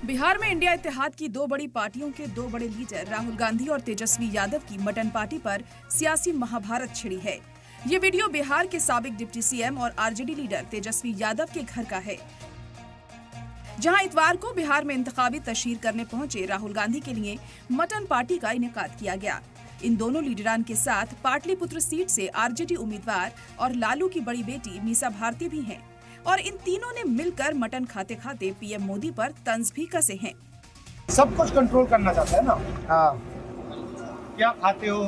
बिहार में इंडिया इत्तेहाद की दो बड़ी पार्टियों के दो बड़े लीडर राहुल गांधी और तेजस्वी यादव की मटन पार्टी पर सियासी महाभारत छिड़ी है। ये वीडियो बिहार के साबिक डिप्टी सीएम और आरजेडी लीडर तेजस्वी यादव के घर का है, जहां इतवार को बिहार में इंतखाबी तशहीर करने पहुंचे राहुल गांधी के लिए मटन पार्टी का इनेकाद किया गया। इन दोनों लीडरान के साथ पाटलिपुत्र सीट से आरजेडी उम्मीदवार और लालू की बड़ी बेटी मीसा भारती भी हैं। और इन तीनों ने मिलकर मटन खाते खाते पीएम मोदी पर तंज भी कसे हैं। सब कुछ कंट्रोल करना चाहता है ना। हाँ, क्या खाते हो,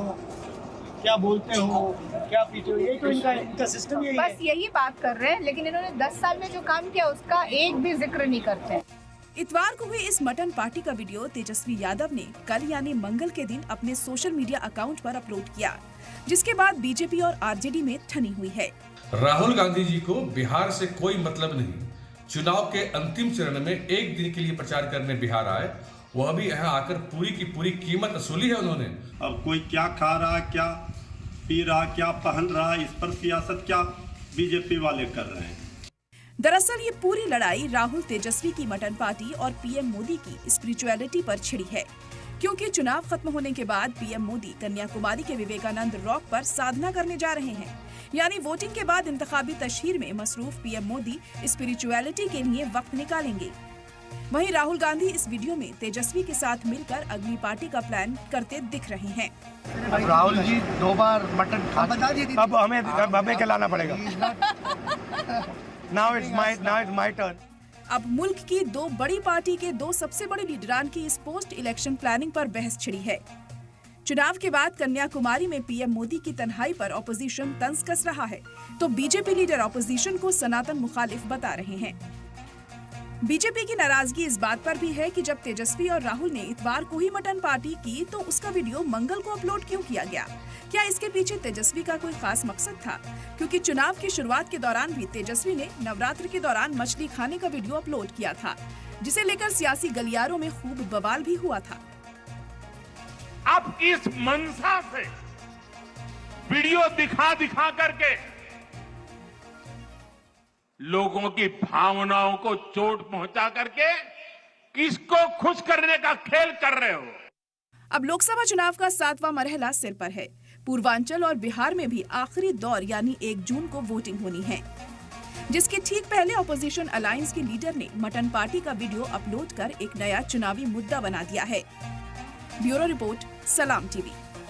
क्या बोलते हो, क्या पीते हो, यही तो इनका सिस्टम यही है। बस यही बात कर रहे हैं, लेकिन इन्होंने 10 साल में जो काम किया उसका एक भी जिक्र नहीं करते। इतवार को हुई इस मटन पार्टी का वीडियो तेजस्वी यादव ने कल यानी मंगल के दिन अपने सोशल मीडिया अकाउंट पर अपलोड किया, जिसके बाद बीजेपी और आरजेडी में ठनी हुई है। राहुल गांधी जी को बिहार से कोई मतलब नहीं। चुनाव के अंतिम चरण में एक दिन के लिए प्रचार करने बिहार आए, वह भी यहाँ आकर पूरी की पूरी कीमत वसूली है उन्होंने। अब कोई क्या खा रहा, क्या पी रहा, क्या पहन रहा, इस पर सियासत क्या बीजेपी वाले कर रहे हैं। दरअसल ये पूरी लड़ाई राहुल तेजस्वी की मटन पार्टी और पीएम मोदी की स्पिरिचुअलिटी पर छिड़ी है, क्योंकि चुनाव खत्म होने के बाद पीएम मोदी कन्याकुमारी के विवेकानंद रॉक पर साधना करने जा रहे हैं। यानी वोटिंग के बाद इंतखाबी तशहीर में मसरूफ पीएम मोदी स्पिरिचुअलिटी के लिए वक्त निकालेंगे। वहीं राहुल गांधी इस वीडियो में तेजस्वी के साथ मिलकर अगली पार्टी का प्लान करते दिख रहे हैं। अब राहुल जी 2 बार मटन खा चुके। अब हमें खिलाना पड़ेगा। Now it's my turn. अब मुल्क की दो बड़ी पार्टी के दो सबसे बड़े लीडरान की इस पोस्ट इलेक्शन प्लानिंग पर बहस छिड़ी है। चुनाव के बाद कन्याकुमारी में पीएम मोदी की तन्हाई पर ऑपोजिशन तंज कस रहा है, तो बीजेपी लीडर ऑपोजिशन को सनातन मुखालिफ बता रहे हैं। बीजेपी की नाराजगी इस बात पर भी है कि जब तेजस्वी और राहुल ने इतवार को ही मटन पार्टी की, तो उसका वीडियो मंगल को अपलोड क्यों किया गया? क्या इसके पीछे तेजस्वी का कोई खास मकसद था? क्योंकि चुनाव की शुरुआत के दौरान भी तेजस्वी ने नवरात्र के दौरान मछली खाने का वीडियो अपलोड किया था, जिसे लेकर सियासी गलियारों में खूब बवाल भी हुआ था। अब इस मंशा से वीडियो दिखा करके लोगों की भावनाओं को चोट पहुंचा करके किसको खुश करने का खेल कर रहे हो? अब लोकसभा चुनाव का 7वां मरहला सिर पर है। पूर्वांचल और बिहार में भी आखिरी दौर यानी 1 जून को वोटिंग होनी है, जिसके ठीक पहले ऑपोजिशन अलायंस के लीडर ने मटन पार्टी का वीडियो अपलोड कर एक नया चुनावी मुद्दा बना दिया है। ब्यूरो रिपोर्ट, सलाम टीवी।